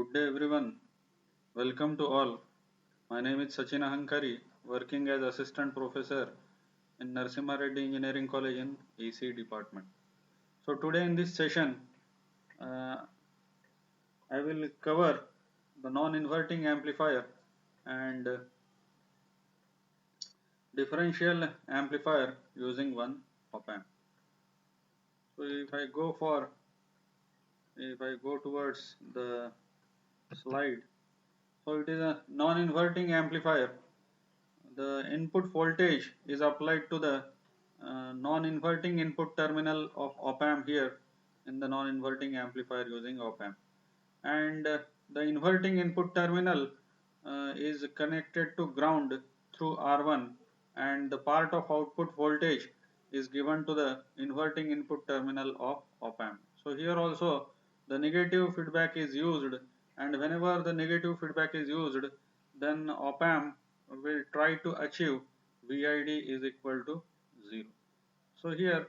Good day everyone. Welcome to all. My name is Sachin Ahankari, working as Assistant Professor in Narasimha Reddy Engineering College in EC Department. So today in this session, uh, I will cover the non-inverting amplifier and differential amplifier using one op-amp. So if I go towards the slide, so it is a non-inverting amplifier. The input voltage is applied to the non-inverting input terminal of op-amp here in the non-inverting amplifier using op-amp, and the inverting input terminal is connected to ground through R1, and the part of output voltage is given to the inverting input terminal of op-amp. So here also the negative feedback is used, and whenever the negative feedback is used, then op-amp will try to achieve VID is equal to 0. So here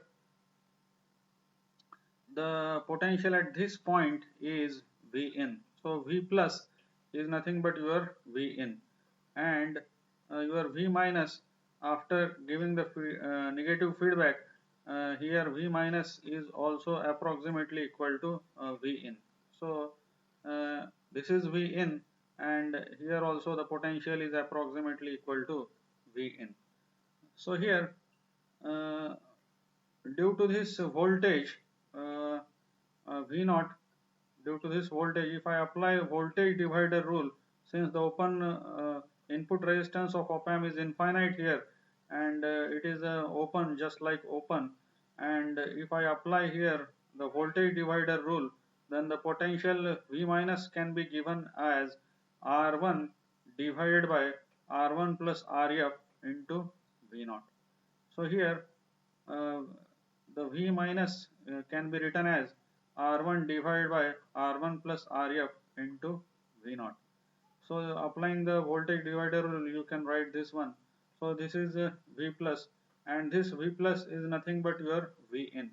the potential at this point is Vin. So V plus is nothing but your Vin, and your V minus, after giving the negative feedback, here V minus is also approximately equal to Vin. So this is Vin, and here also the potential is approximately equal to Vin. So here uh, due to this voltage V0, due to this voltage, if I apply voltage divider rule, since the open input resistance of op-amp is infinite here, and it is open, just like open, and if I apply here the voltage divider rule, then the potential V minus can be given as R1 divided by R1 plus Rf into V0. So here uh, the V minus can be written as R1 divided by R1 plus Rf into V0. So applying the voltage divider rule, you can write this one. So this is V plus, and this V plus is nothing but your Vin.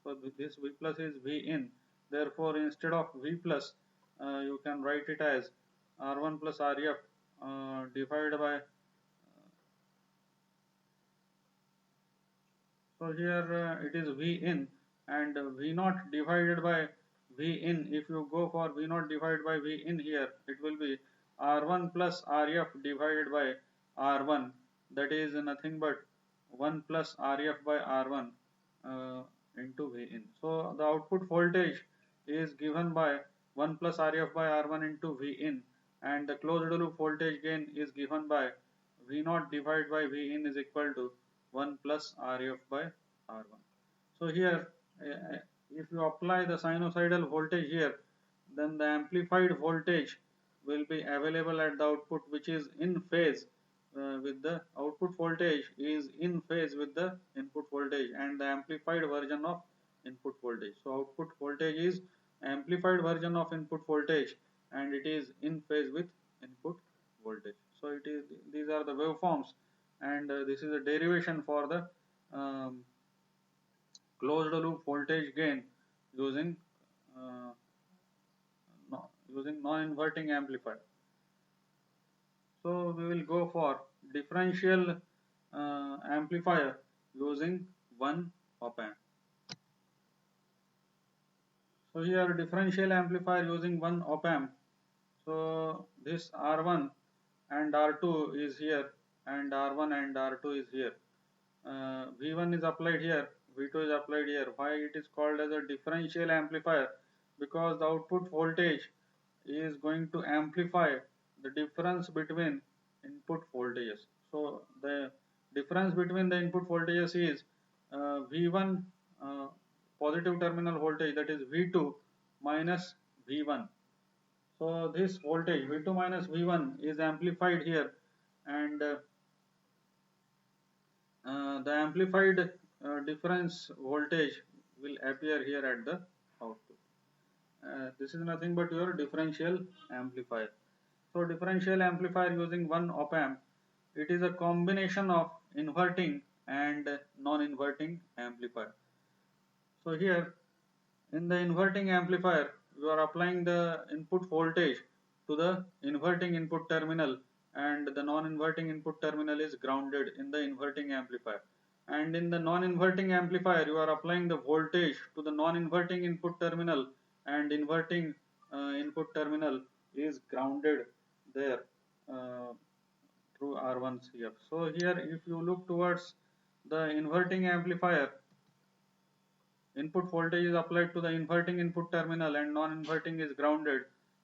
So this V plus is Vin. Therefore, instead of V plus, you can write it as R1 plus Rf divided by. So here it is Vin, and V0 divided by Vin. If you go for V0 divided by Vin here, it will be R1 plus Rf divided by R1. That is nothing but 1 plus Rf by R1 into Vin. So the output voltage is given by 1 plus Rf by R1 into Vin, and the closed loop voltage gain is given by V0 divided by Vin is equal to 1 plus Rf by R1. So here if you apply the sinusoidal voltage here, then the amplified voltage will be available at the output, which is in phase with the output voltage is in phase with the input voltage and the amplified version of input voltage. So output voltage is amplified version of input voltage, and it is in phase with input voltage. So it is, these are the waveforms, and this is a derivation for the closed loop voltage gain using uh, using non-inverting amplifier. So we will go for differential amplifier using one op-amp. So here differential amplifier using one op-amp. So this R1 and R2 is here, and R1 and R2 is here. V1 is applied here, V2 is applied here. Why it is called as a differential amplifier? Because the output voltage is going to amplify the difference between input voltages. So the difference between the input voltages is V1 positive terminal voltage, that is V2 minus V1. So this voltage V2 minus V1 is amplified here, and the amplified difference voltage will appear here at the output. This is nothing but your differential amplifier. So differential amplifier using one op amp, it is a combination of inverting and non-inverting amplifier. So here in the inverting amplifier, you you are applying the input voltage to the inverting input terminal, and the non-inverting input terminal is grounded in the inverting amplifier. And in the non-inverting amplifier, you are applying the voltage to the non-inverting input terminal, and inverting input terminal is grounded there through R1CF. So here, if you look towards the inverting amplifier, input voltage is applied to the inverting input terminal and non-inverting is grounded,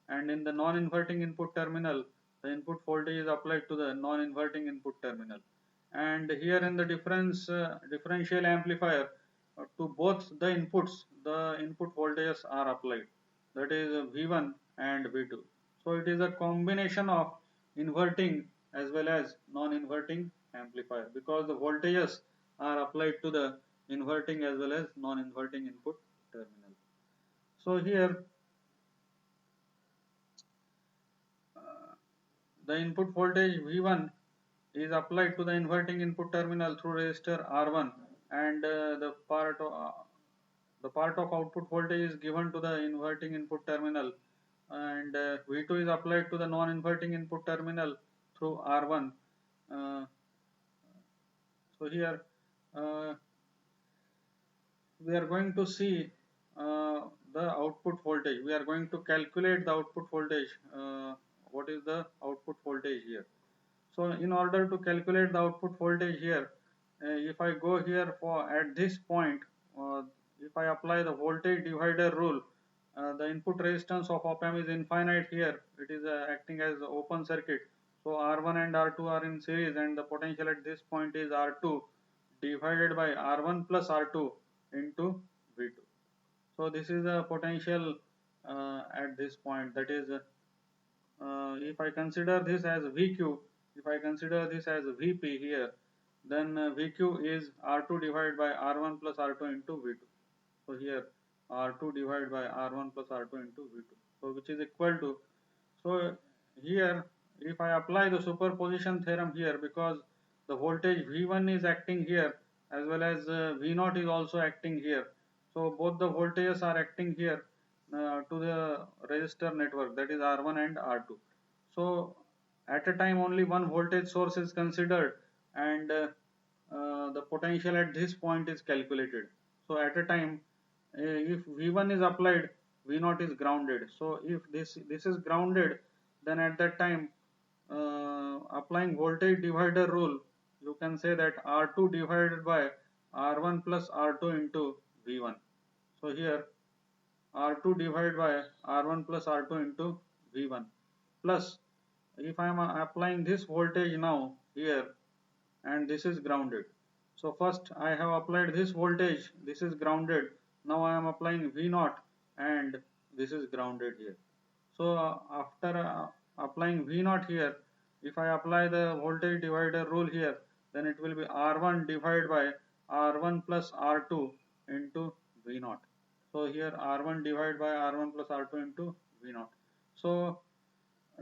and in the non-inverting input terminal the input voltage is applied to the non-inverting input terminal. And here in the differential amplifier, to both the inputs the input voltages are applied, that is V1 and V2. So it is a combination of inverting as well as non-inverting amplifier, because the voltages are applied to the inverting as well as non-inverting input terminal. So here the input voltage V1 is applied to the inverting input terminal through resistor R1, and the part of output voltage is given to the inverting input terminal, and V2 is applied to the non-inverting input terminal through R1. So here we are going to see the output voltage. We are going to calculate the output voltage. What is the output voltage here? So in order to calculate the output voltage here, if I go here for at this point, if I apply the voltage divider rule, the input resistance of op-amp is infinite here. It is acting as an open circuit. So R1 and R2 are in series, and the potential at this point is R2 divided by R1 plus R2 into V2. So this is a potential at this point, that is if I consider this as VQ, if I consider this as VP here, then VQ is R2 divided by R1 plus R2 into V2. So here R2 divided by R1 plus R2 into V2, so which is equal to, so here if I apply the superposition theorem here, because the voltage V1 is acting here as well as V0 is also acting here, so both the voltages are acting here to the resistor network, that is R1 and R2. So at a time only one voltage source is considered, and the potential at this point is calculated. So at a time if V1 is applied, V0 is grounded. So if this is grounded, then at that time applying voltage divider rule, you can say that R2 divided by R1 plus R2 into V1. So here R2 divided by R1 plus R2 into V1, plus if I am applying this voltage now here, and this is grounded. So first I have applied this voltage, this is grounded. Now I am applying V0, and this is grounded here. So after applying V0 here, if I apply the voltage divider rule here, then it will be R1 divided by R1 plus R2 into V0. So here R1 divided by R1 plus R2 into V0. So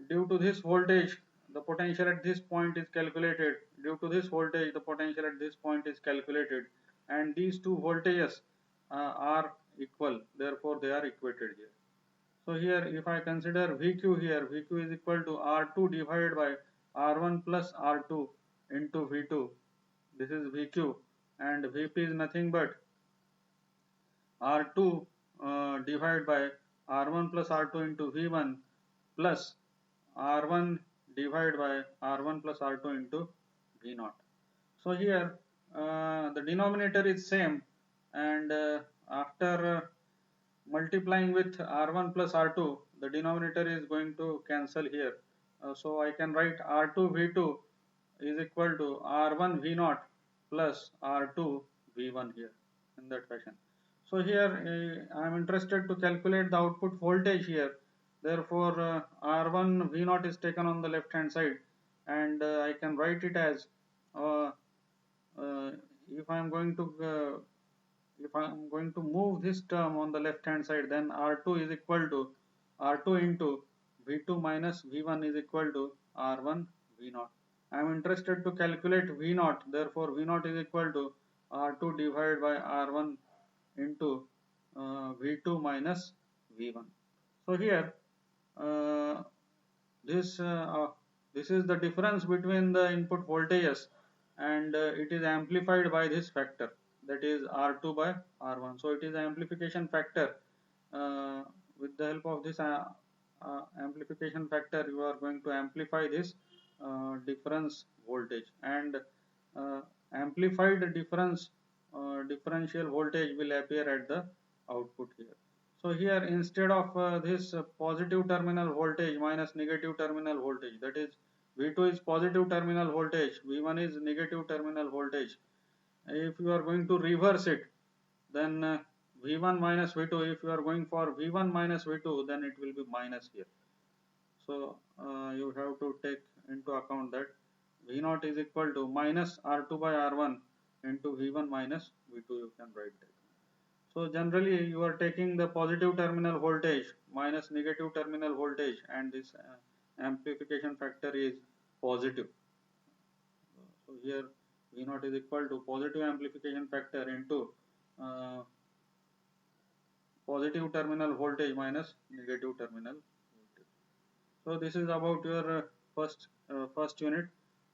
due to this voltage, the potential at this point is calculated. Due to this voltage, the potential at this point is calculated, and these two voltages are equal. Therefore, they are equated here. So here, if I consider VQ here, VQ is equal to R2 divided by R1 plus R2 into V2. This is VQ, and VP is nothing but R2 divided by R1 plus R2 into V1 plus R1 divided by R1 plus R2 into V0. So here the denominator is same, and after multiplying with R1 plus R2, the denominator is going to cancel here. So I can write R2 V2 is equal to R1 V0 plus R2 V1 here, in that fashion. So here I am interested to calculate the output voltage here. Therefore R1 V0 is taken on the left hand side, and I can write it as if I am going to move this term on the left hand side, then R2 is equal to R2 into V2 minus V1 is equal to R1 V0. I am interested to calculate V0, therefore V0 is equal to R2 divided by R1 into V2 minus V1. So here uh, this this is the difference between the input voltages, and it is amplified by this factor, that is R2 by R1. So it is amplification factor. uh, with the help of this amplification factor, you are going to amplify this difference voltage, and uh, amplified differential voltage will appear at the output here. So here, instead of this positive terminal voltage minus negative terminal voltage, that is V2 is positive terminal voltage, V1 is negative terminal voltage. If you are going to reverse it, then V1 minus V2, if you are going for V1 minus V2, then it will be minus here. So you have to take into account that V0 is equal to minus R2 by R1 into V1 minus V2, you can write that. So generally you are taking the positive terminal voltage minus negative terminal voltage, and this amplification factor is positive. So here V0 is equal to positive amplification factor into uh, positive terminal voltage minus negative terminal voltage. So this is about your first unit,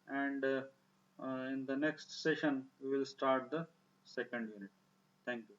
and in the next session we will start the second unit. Thank you.